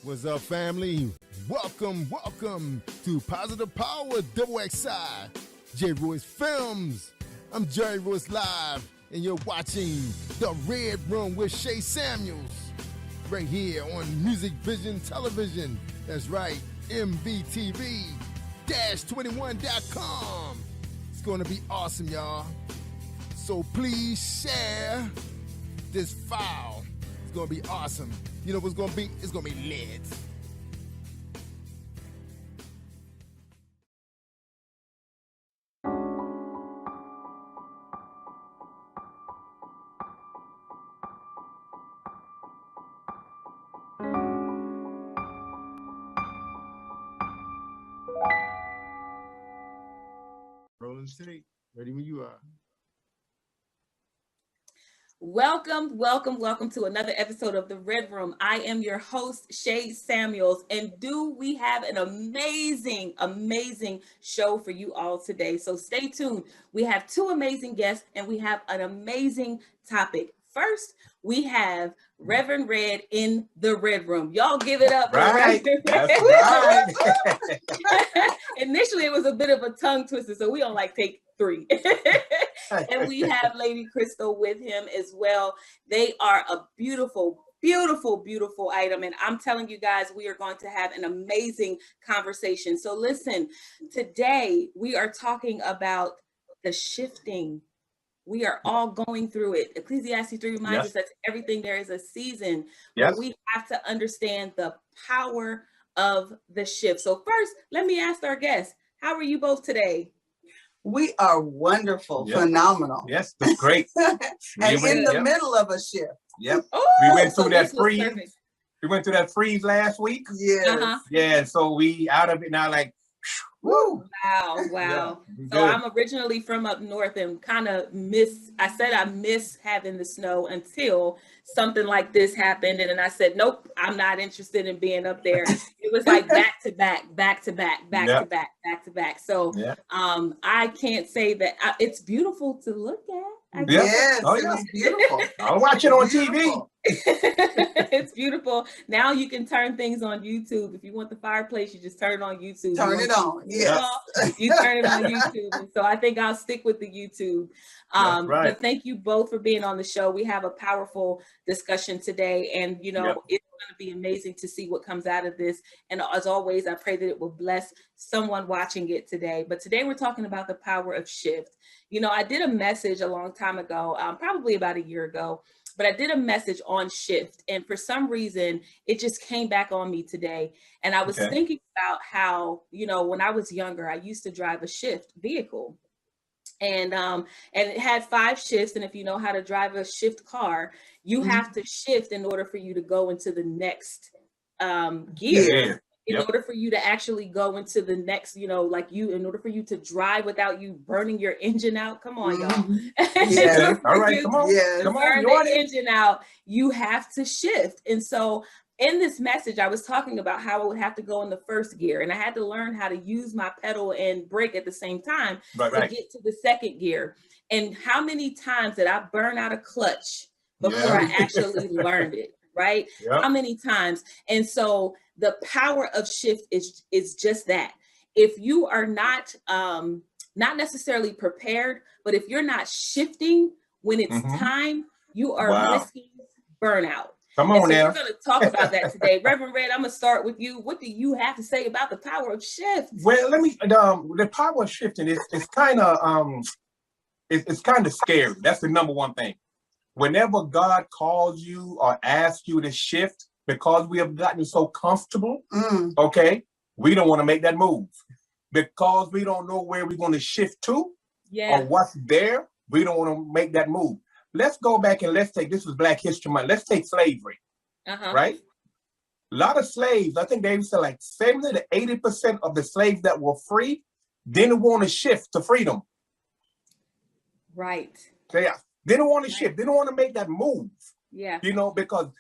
What's up, family? Welcome to Positive Power Double XI, J. Royce Films. I'm Jerry Royce Live, and you're watching The Red Room with Shay Samuels, right here on Music Vision Television. That's right, MVTV-21.com. It's going to be awesome, y'all. So please share this file. It's going to be awesome. You know what's going to be? It's going to be lit. Rolling tape. Ready when you are. Welcome to another episode of The Red Room. I am your host, Shay Samuels, and we have an amazing show for you all today. So stay tuned. We have two amazing guests, and we have an amazing topic. First, we have Reverend Red in the Red Room. Y'all give it up. Right. That's right. Initially, it was a bit of a tongue twister, so we don't take 3. And we have Lady Krystal with him as well. They are a beautiful item. And I'm telling you guys, we are going to have an amazing conversation. So listen, today we are talking about the shifting. We are all going through it. Ecclesiastes 3 reminds us that to everything there is a season. But we have to understand the power of the shift. So first, let me ask our guests, how are you both today? We are wonderful, phenomenal. Yes, that's great. And in the middle of a shift. Yep. Oh, we went through so that freeze. We went through that freeze last week. Yes. Yeah, so we out of it now, woo. Wow. Yeah, So I'm originally from up north and kind of miss having the snow until something like this happened. And then I said, nope, I'm not interested in being up there. It was like back to back. So I can't say that it's beautiful to look at. Yes, it's beautiful. I'll watch it on TV. It's beautiful. Now you can turn things on YouTube. If you want the fireplace, you just turn it on YouTube. Turn it on. Yes. You turn it on YouTube. And so I think I'll stick with the YouTube. But thank you both for being on the show. We have a powerful discussion today. And, it's going to be amazing to see what comes out of this. And as always, I pray that it will bless someone watching it today. But today we're talking about the power of shift. I did a message a long time ago, probably about a year ago, but I did a message on shift. And for some reason, it just came back on me today. And I was thinking about how, when I was younger, I used to drive a shift vehicle. And it had 5 shifts. And if you know how to drive a shift car, you have to shift in order for you to go into the next gear. In order for you to actually go into the next, in order for you to drive without you burning your engine out. Come on, y'all. Yeah. All right, come on. Yes. Come on. Burn the engine out. You have to shift. And so in this message, I was talking about how I would have to go in the first gear, and I had to learn how to use my pedal and brake at the same time to get to the second gear. And how many times did I burn out a clutch before I actually learned it? Right? Yep. How many times? And so the power of shift is just that. If you are not necessarily prepared, but if you're not shifting when it's time, you are risking burnout. Come on now. We're going to talk about that today. Reverend Red, I'm going to start with you. What do you have to say about the power of shift? Well, the power of shifting is kind of it's kind of scary. That's the number one thing. Whenever God calls you or asks you to shift, because we have gotten so comfortable, we don't want to make that move. Because we don't know where we're going to shift to or what's there, we don't want to make that move. Let's go back and this was Black History Month. Let's take slavery, right? A lot of slaves, I think they said 70 to 80% of the slaves that were free didn't want to shift to freedom. Right. They didn't want to shift. They didn't want to make that move. Yeah. Because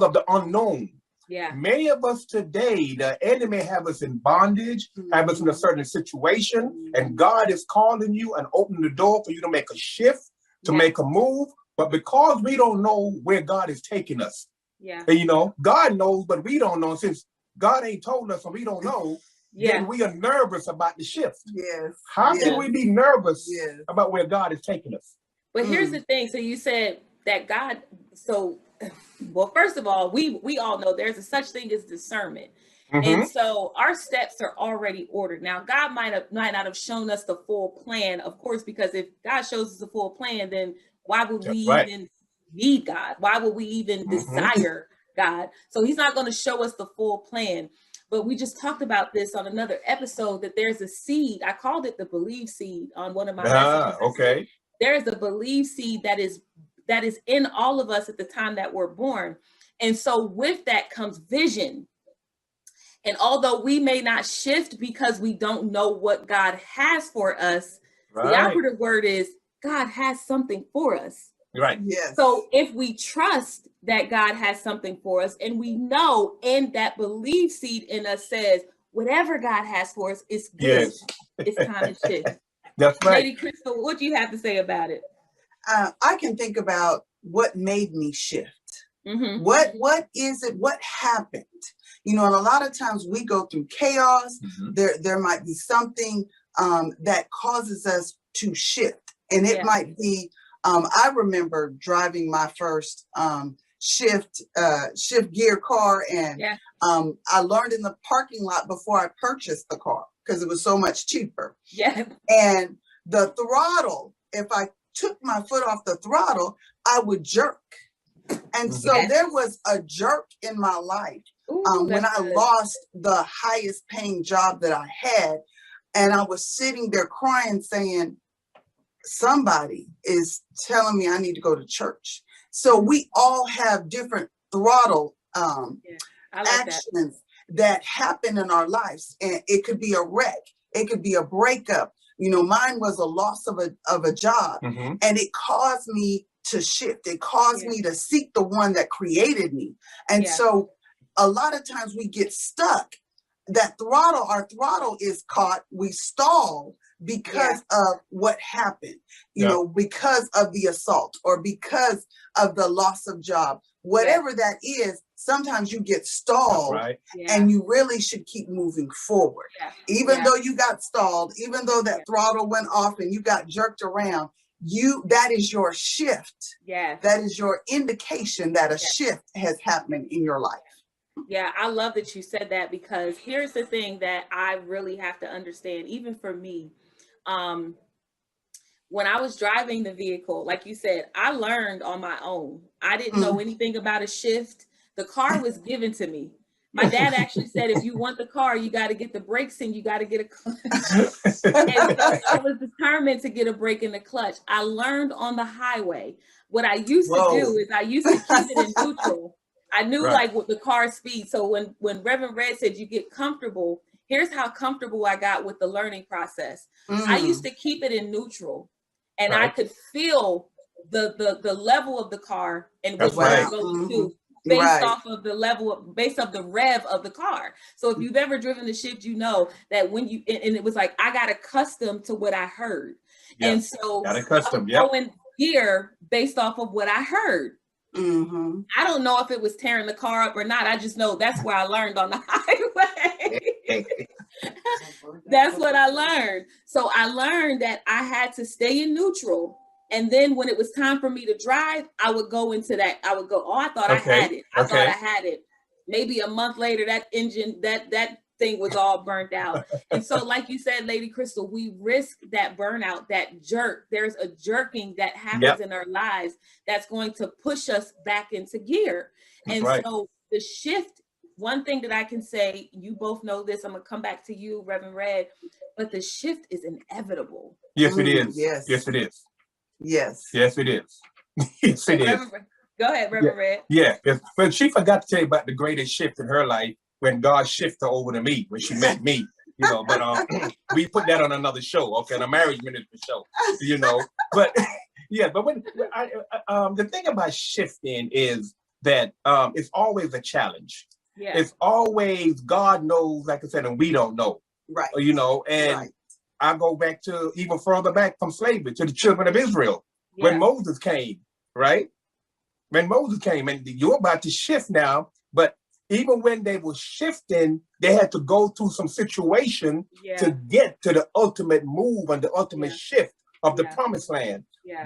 of the unknown. Yeah. Many of us today, the enemy have us in bondage, have us in a certain situation, and God is calling you and opening the door for you to make a shift, to make a move. But because we don't know where God is taking us, Yeah. And, you know, God knows, but we don't know. Since God ain't told us and we don't know, then we are nervous about the shift. Yes. How can we be nervous about where God is taking us? But here's the thing. So you said that God, so, well, first of all, we all know there's a such thing as discernment. And so our steps are already ordered. Now, God might not have shown us the full plan, of course, because if God shows us the full plan, then why would we even need God? Why would we even desire God? So he's not going to show us the full plan. But we just talked about this on another episode, that there's a seed. I called it the believe seed on one of my messages. Okay. There's a believe seed that is in all of us at the time that we're born. And so with that comes vision. And although we may not shift because we don't know what God has for us, the operative word is God has something for us. Right. Yes. So if we trust that God has something for us, and we know, and that belief seed in us says, whatever God has for us is good. Yes. It's time to shift. That's right. Lady Krystal, what do you have to say about it? I can think about what made me shift. What is it? What happened? You know, and a lot of times we go through chaos. There might be something that causes us to shift. And it might be, I remember driving my first shift gear car, and I learned in the parking lot before I purchased the car because it was so much cheaper. Yeah. And the throttle, if I took my foot off the throttle, I would jerk. And so there was a jerk in my life when I lost the highest paying job that I had. And I was sitting there crying, saying, somebody is telling me I need to go to church. So we all have different throttle actions that happen in our lives. And it could be a wreck. It could be a breakup. You know, mine was a loss of a job. And it caused me to shift. It caused me to seek the one that created me. And so a lot of times we get stuck. Our throttle is caught. We stall because of what happened, you know, because of the assault or because of the loss of job, whatever that is. Sometimes you get stalled and you really should keep moving forward. Even though you got stalled, even though that throttle went off and you got jerked around, that is your shift. That is your indication that a shift has happened in your life. Yeah, I love that you said that, because here's the thing that I really have to understand, even for me. When I was driving the vehicle, like you said, I learned on my own. I didn't know anything about a shift. The car was given to me. My dad actually said, if you want the car, you got to get the brakes and you got to get a clutch. And so I was determined to get a brake and a clutch. I learned on the highway. What I used to do is I used to keep it in neutral. I knew like what the car speed. So when Reverend Red said you get comfortable, here's how comfortable I got with the learning process. I used to keep it in neutral, and I could feel the level of the car and what we're going to do based off of the based off the rev of the car. So if you've ever driven the shift, you know that when you, and it was like, I got accustomed to what I heard. And so got accustomed, going gear based off of what I heard. I don't know if it was tearing the car up or not. I just know that's where I learned on the highway. That's what I learned. So I learned that I had to stay in neutral. And then when it was time for me to drive, I would go into that. I would go, I thought I had it. I thought I had it. Maybe a month later, that engine, that thing was all burnt out. And so, like you said, Lady Krystal, we risk that burnout, that jerk. There's a jerking that happens in our lives that's going to push us back into gear. And so the shift, one thing that I can say, you both know this, I'm going to come back to you, Reverend Red, but the shift is inevitable. Yes, it is. Yes, it is. Yes. Yes, it is. Yes, it is. Go ahead, Reverend Red. Yeah, but she forgot to tell you about the greatest shift in her life when God shifted her over to me, when she met me, you know, but we put that on another show, okay, the marriage ministry show, you know, but but when the thing about shifting is that it's always a challenge. It's always, God knows, like I said, and we don't know, you know, and I go back to even further back from slavery to the children of Israel when Moses came, right? When Moses came, and you're about to shift now, but even when they were shifting, they had to go through some situation to get to the ultimate move and the ultimate shift of the promised land.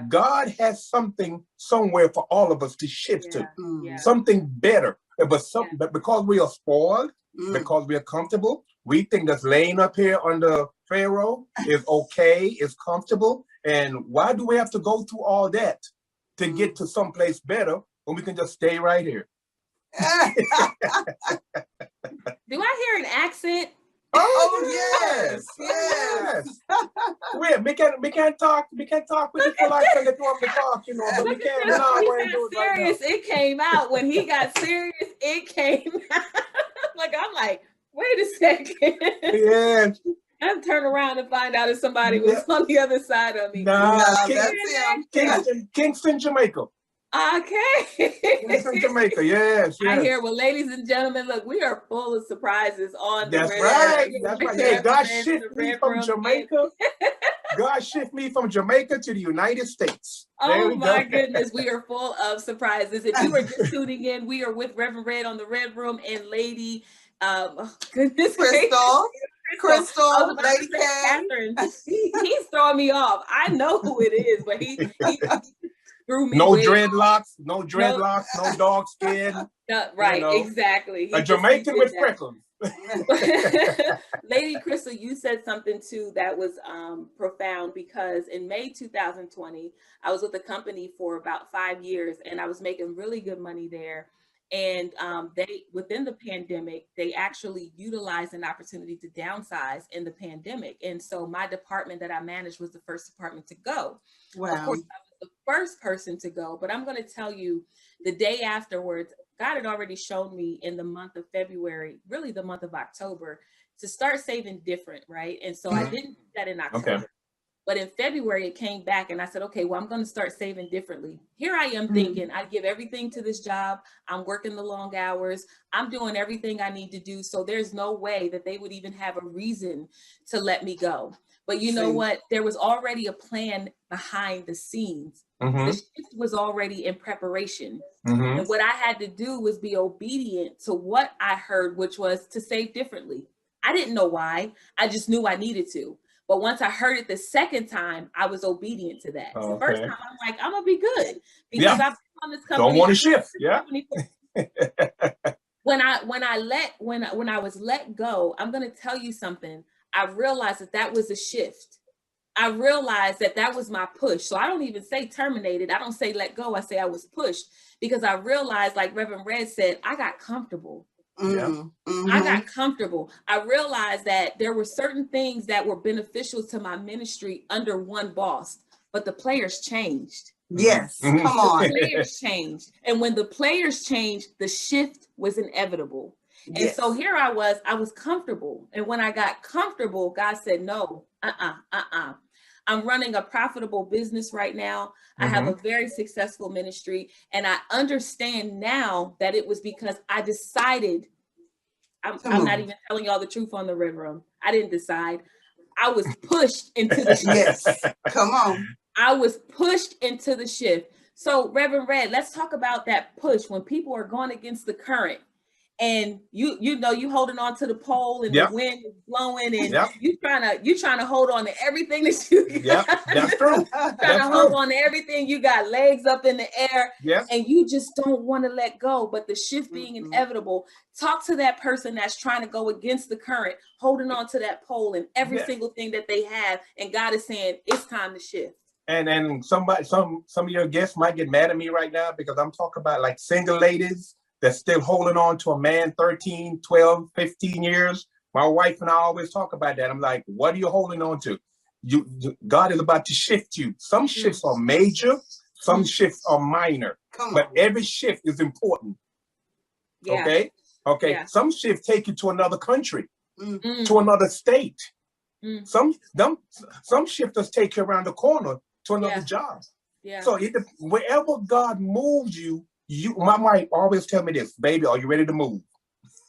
God has something somewhere for all of us to shift to, something better. But because we are spoiled, because we are comfortable, we think that's laying up here under Pharaoh is okay, is comfortable. And why do we have to go through all that to get to someplace better when we can just stay right here? Do I hear an accent? Oh yes, yes. We can't talk with the polite and the to talk, you know, but we can't. He got serious. Right, it came out when he got serious. It came out. I'm like, wait a second. Yeah. I'm turn around and find out if somebody was on the other side of me. No, that's him. Kingston, Jamaica. Okay. Kingston, Jamaica. Yes. I hear. Well, ladies and gentlemen, look, we are full of surprises on the That's right. That's right. Hey, God shift me from Jamaica. God shift me from Jamaica to the United States. Oh my goodness, we are full of surprises. If you are just tuning in, we are with Reverend Red on the Red Room and Lady goodness Krystal, Lady Catherine. He's throwing me off. I know who it is, but he threw me. No dreadlocks, no dog skin. Right, you know, exactly. A Jamaican with freckles. Lady Krystal, you said something too that was profound, because in May 2020, I was with a company for about 5 years and I was making really good money there. And they, within the pandemic, they actually utilized an opportunity to downsize in the pandemic. And so my department that I managed was the first department to go. Wow. Of course, I was the first person to go, but I'm going to tell you, the day afterwards, God had already shown me in the month of February, really the month of October, to start saving different, right? And so I didn't do that in October. Okay. But in February, it came back and I said, okay, well, I'm going to start saving differently. Here I am thinking, I give everything to this job. I'm working the long hours. I'm doing everything I need to do. So there's no way that they would even have a reason to let me go. But you know what? There was already a plan behind the scenes. The shift was already in preparation. And what I had to do was be obedient to what I heard, which was to save differently. I didn't know why. I just knew I needed to. But once I heard it the second time, I was obedient to that. The first time, I'm like, I'm gonna be good because I've been on this company. Don't want to shift. Yeah. When I was let go, I'm gonna tell you something. I realized that was a shift. I realized that was my push. So I don't even say terminated. I don't say let go. I say I was pushed, because I realized, like Reverend Red said, I got comfortable. I got comfortable. I realized that there were certain things that were beneficial to my ministry under one boss, but the players changed. Yes, come on. The players changed. And when the players changed, the shift was inevitable. And so here I was comfortable. And when I got comfortable, God said, no, I'm running a profitable business right now. I have a very successful ministry. And I understand now that it was because I decided, I'm not even telling y'all the truth on the Red Room. I didn't decide. I was pushed into the shift. Yes, come on. I was pushed into the shift. So Reverend Red, let's talk about that push when people are going against the current. And you know you holding on to the pole and the wind is blowing and you trying to hold on to everything that you got. Yeah, that's true. Trying to hold on to everything. You got legs up in the air and you just don't want to let go. But the shift being inevitable, talk to that person that's trying to go against the current, holding on to that pole and every single thing that they have. And God is saying it's time to shift. And some of your guests might get mad at me right now because I'm talking about like single ladies that's still holding on to a man 13, 12, 15 years. My wife and I always talk about that. I'm like, what are you holding on to? God is about to shift you. Some shifts are major, some shifts are minor, but every shift is important. Okay. Some shifts take you to another country, to another state. Some shifters take you around the corner to another job. So wherever God moves you, my wife always tell me this, baby, are you ready to move?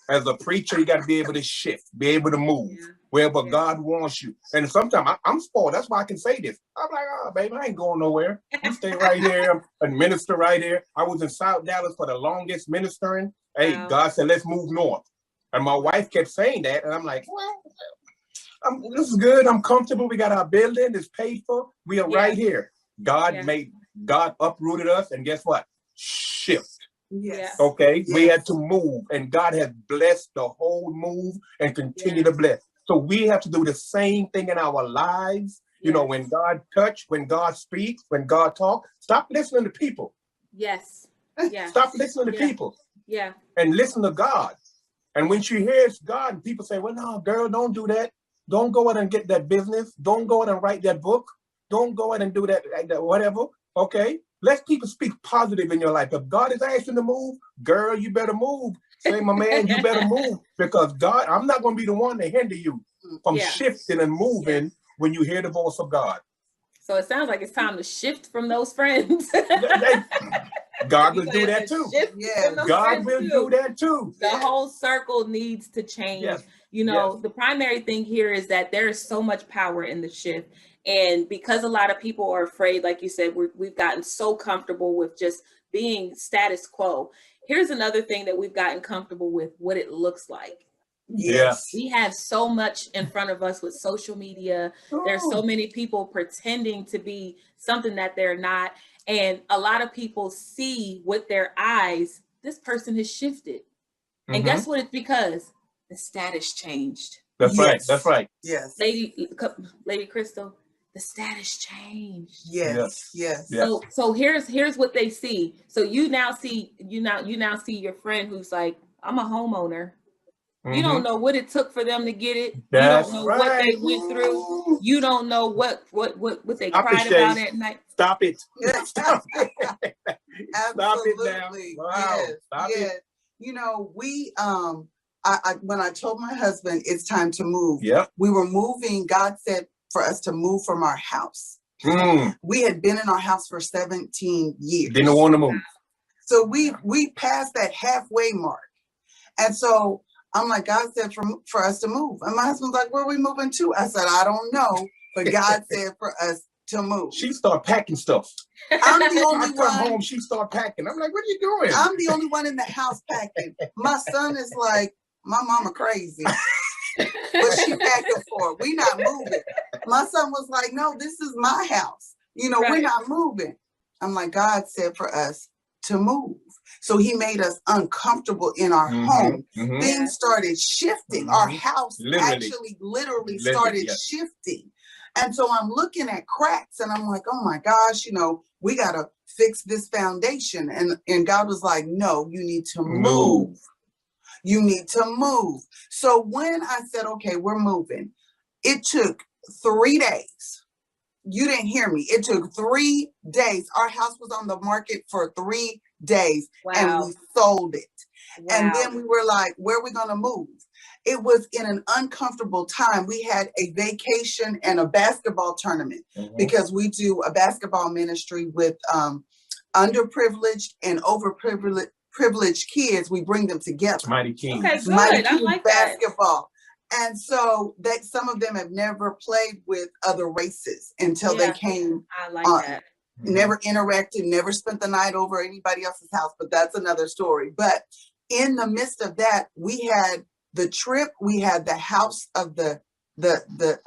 As a preacher, you got to be able to shift, be able to move. wherever God wants you. And sometimes I'm spoiled. That's why I can say this. I'm like, oh, baby, I ain't going nowhere. I'm staying right here and minister right here. I was in South Dallas for the longest ministering. Hey, God said, let's move north. And my wife kept saying that. And I'm like, well, this is good. I'm comfortable. We got our building. It's paid for. We are right here. God uprooted us. And guess what? Shift. Yes. Okay. Yes. We had to move, and God has blessed the whole move and continue to bless. So we have to do the same thing in our lives. You know, when God touch, when God speaks, when God talk, stop listening to people. Yes. Yeah. Stop listening to people. Yeah. And listen to God. And when she hears God, and people say, well, no, girl, don't do that. Don't go out and get that business. Don't go out and write that book. Don't go out and do that, whatever. Okay. Let people speak positive in your life. If God is asking to move, girl, you better move. Say, my man, you better move. Because God, I'm not going to be the one to hinder you from shifting and moving when you hear the voice of God. So it sounds like it's time to shift from those friends. God will do that too. Yes. God will do that too. The whole circle needs to change. Yes. You know, the primary thing here is that there is so much power in the shift. And because a lot of people are afraid, like you said, we've gotten so comfortable with just being status quo. Here's another thing that we've gotten comfortable with, what it looks like. Yes. We have so much in front of us with social media. There's so many people pretending to be something that they're not. And a lot of people see with their eyes, this person has shifted. And guess what? It's because the status changed. That's right. That's right. Yes. Lady Krystal, the status changed. Yes. Yes. So here's what they see. So you now see your friend who's like, I'm a homeowner. You don't know what it took for them to get it. That's you don't know what they went through. You don't know what they cried about at night. Stop it. Stop it. Stop it now. Wow. Yes. Stop it. You know, we when I told my husband it's time to move, we were moving. God said for us to move from our house. We had been in our house for 17 years. Didn't want to move. So we passed that halfway mark. And so I'm like, God said for us to move. And my husband's like, where are we moving to? I said, I don't know. But God said for us to move. She started packing stuff. I'm the only one. I come home, she started packing. I'm like, what are you doing? I'm the only one in the house packing. My son is like, my mama crazy. But she packing for it. We not moving. My son was like, no, this is my house. You know, we're not moving. I'm like, God said for us to move. So he made us uncomfortable in our home. Things started shifting. Our house literally started shifting. And so I'm looking at cracks and I'm like, oh my gosh, you know, we got to fix this foundation. And God was like, no, you need to move. You need to move. So when I said, okay, we're moving, it took 3 days. You didn't hear me. It took 3 days. Our house was on the market for 3 days and we sold it. And then we were like, where are we going to move? It was in an uncomfortable time. We had a vacation and a basketball tournament because we do a basketball ministry with underprivileged and overprivileged kids. We bring them together. Mighty King. Okay, good. Mighty I King like basketball. And so that some of them have never played with other races until they came. I like that. Never interacted, never spent the night over at anybody else's house, but that's another story. But in the midst of that, we had the trip, we had the house of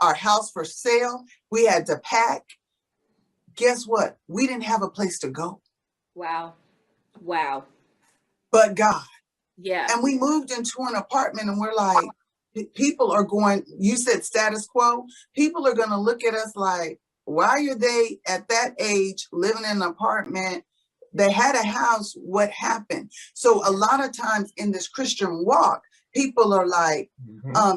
our house for sale. We had to pack. Guess what? We didn't have a place to go. Wow. But God. Yeah. And we moved into an apartment and we're like, people are going, you said status quo. People are going to look at us like, why are they at that age living in an apartment? They had a house. What happened? So a lot of times in this Christian walk, people are like,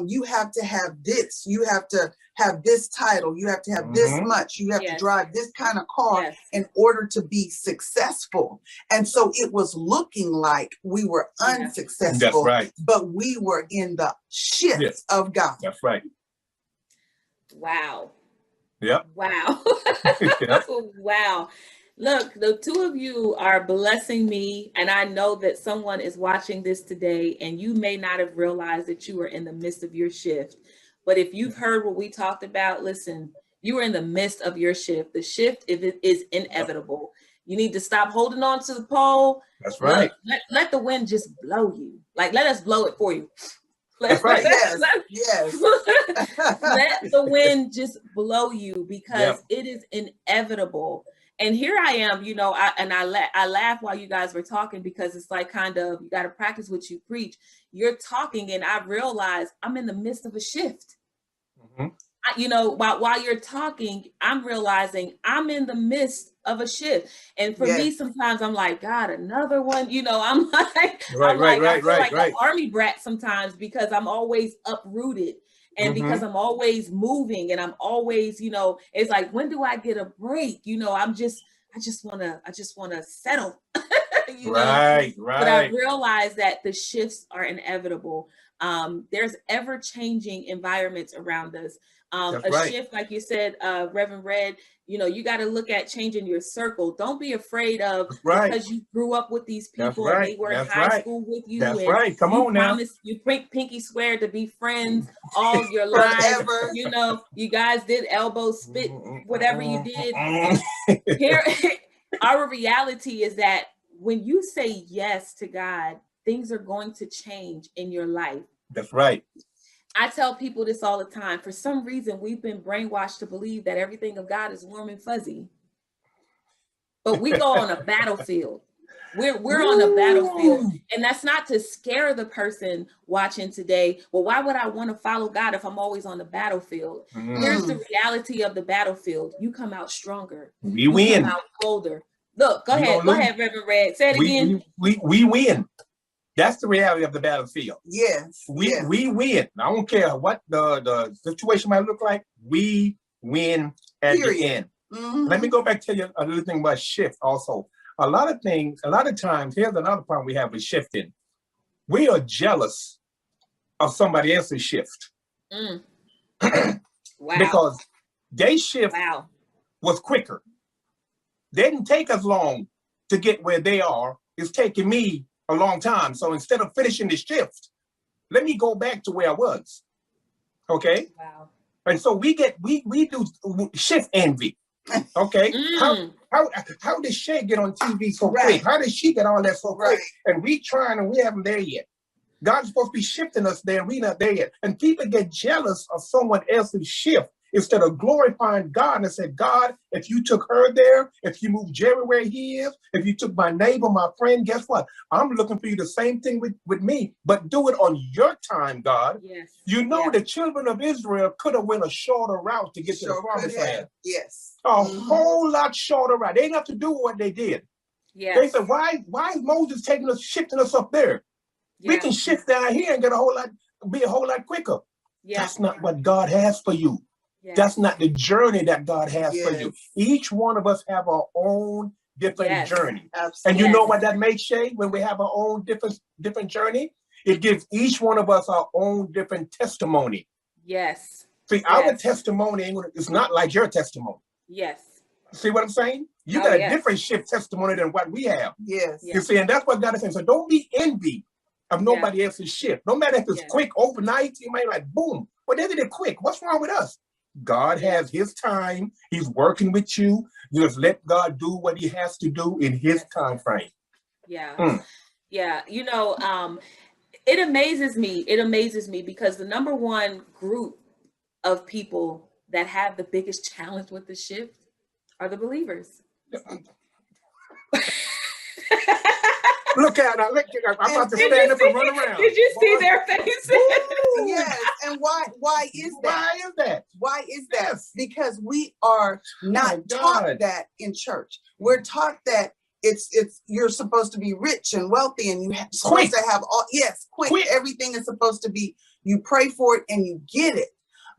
you have to have this. You have to have this title. You have to have this much. You have to drive this kind of car in order to be successful. And so it was looking like we were unsuccessful. That's right. But we were in the shift of God. That's right. Wow. Yep. Wow. Wow. Look, the two of you are blessing me, and I know that someone is watching this today, and you may not have realized that you were in the midst of your shift, But if you've heard what we talked about, listen, you are in the midst of your shift. The shift is inevitable. You need to stop holding on to the pole. That's right. Let the wind just blow you. Like, let us blow it for you. That's right. Yes. Let the wind just blow you, because it is inevitable. And here I am, you know, I laugh while you guys were talking, because it's like, kind of, you got to practice what you preach. You're talking, and I realize I'm in the midst of a shift. You know, while you're talking, I'm realizing I'm in the midst of a shift. And for me, sometimes I'm like, God, another one. You know, I'm like, I feel like an army brat sometimes, because I'm always uprooted, and because I'm always moving, and I'm always, you know, it's like, when do I get a break? You know, I just want to settle. You know? But I realize that the shifts are inevitable. There's ever-changing environments around us. Shift, like you said, Reverend Red, you know, you got to look at changing your circle. Don't be afraid of, because you grew up with these people and they were in high school with you. Come on now. You pinky swear to be friends all your life. You know, you guys did elbow spit, whatever you did. Here, our reality is that when you say yes to God, things are going to change in your life. That's right. I tell people this all the time. For some reason, we've been brainwashed to believe that everything of God is warm and fuzzy. But we go on a battlefield. We're on a battlefield. And that's not to scare the person watching today. Well, why would I want to follow God if I'm always on the battlefield? Here's the reality of the battlefield. You come out stronger. We win. Come out bolder. Look, go ahead, Reverend Red. Say it again. We win. That's the reality of the battlefield. Yes. We win. I don't care what the situation might look like. We win at the end. Let me go back to tell you a little thing about shift also. A lot of times, here's another problem we have with shifting. We are jealous of somebody else's shift. Because their shift was quicker. They didn't take us long to get where they are. It's taking me a long time. So instead of finishing the shift, let me go back to where I was. Okay. Wow. And so we do shift envy. Okay. How did Shay get on TV so quick? How did she get all that so quick? And we haven't there yet. God's supposed to be shifting us there. We're not there yet. And people get jealous of someone else's shift instead of glorifying God and say, God, if you took her there, if you moved Jerry where he is, if you took my neighbor, my friend, guess what? I'm looking for you the same thing with me, but do it on your time, God. Yes. You know, the children of Israel could have went a shorter route to get to the promised land. Yes. A whole lot shorter route. They didn't have to do what they did. Yes. They said, why is Moses shifting us up there? We can shift down here and be a whole lot quicker. That's not what God has for you. That's not the journey that God has for you. Each one of us have our own different journey. Absolutely. And you know what that makes, Shay? When we have our own different journey, it gives each one of us our own different testimony. Yes. See, our testimony is not like your testimony. Yes. See what I'm saying? You got a different shift testimony than what we have. Yes. You see, and that's what God is saying. So don't be envy of nobody else's shift. No matter if it's quick overnight, you might like, boom. Well, they did it quick. What's wrong with us? God has his time. He's working with you. You just let God do what he has to do in his time frame. Yeah. Yeah. You know, it amazes me. It amazes me because the number one group of people that have the biggest challenge with the shift are the believers. Look at her. I'm about to stand up and run around. Did you see their faces? Yes. And why is that? Why is that? Why is that? Yes. Because we are not taught that in church. We're taught that it's you're supposed to be rich and wealthy and supposed to have all quick. Everything is supposed to be, you pray for it and you get it.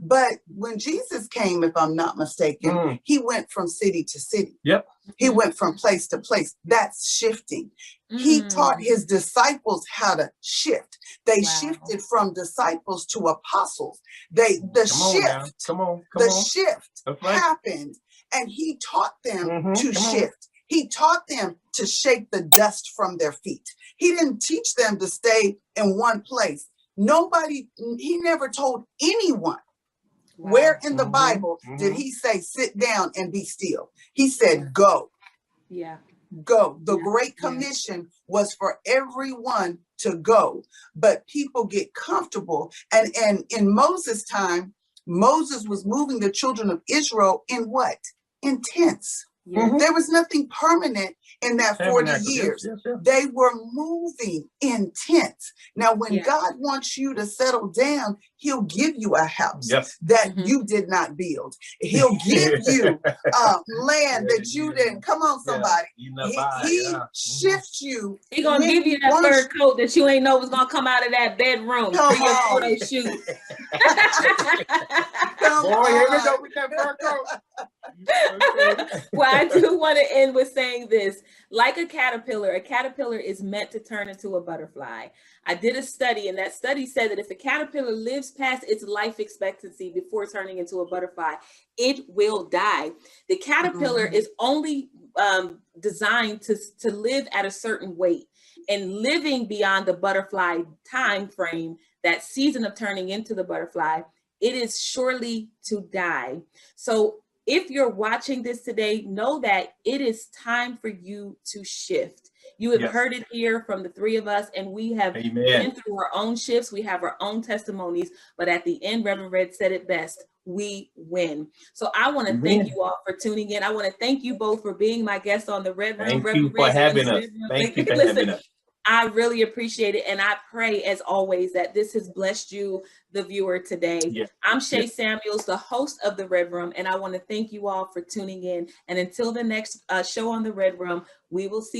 But when Jesus came, if I'm not mistaken, he went from city to city. Yep. He went from place to place. That's shifting. He taught his disciples how to shift. They shifted from disciples to apostles. The shift happened, and he taught them to shift. He taught them to shake the dust from their feet. He didn't teach them to stay in one place. He never told anyone Wow. Where in the Bible did he say, sit down and be still? He said, go. Yeah. Go. The Great Commission was for everyone to go, but people get comfortable. And in Moses' time, Moses was moving the children of Israel in what? In tents. There was nothing permanent in that 40 years. They were moving in tents. Now, when God wants you to settle down, he'll give you a house that you did not build. He'll give you land that you didn't. Come on, somebody. He shifts you. He's going to give you that fur coat that you ain't know was going to come out of that bedroom for your photo shoot. Boy, here we go with that fur coat. Well, I do want to end with saying this. Like a caterpillar is meant to turn into a butterfly. I did a study, and that study said that if a caterpillar lives past its life expectancy before turning into a butterfly, it will die. The caterpillar is only designed to live at a certain weight, and living beyond the butterfly time frame, that season of turning into the butterfly, it is surely to die. So if you're watching this today, know that it is time for you to shift. You have heard it here from the three of us, and we have been through our own shifts. We have our own testimonies, but at the end, Reverend Red said it best: we win. So I want to thank you all for tuning in. I want to thank you both for being my guests on the Red Room. Thank you for having us. Thank you for having us. I really appreciate it. And I pray, as always, that this has blessed you, the viewer, today. I'm Shay Samuels, the host of the Red Room, and I want to thank you all for tuning in. And until the next show on the Red Room, we will see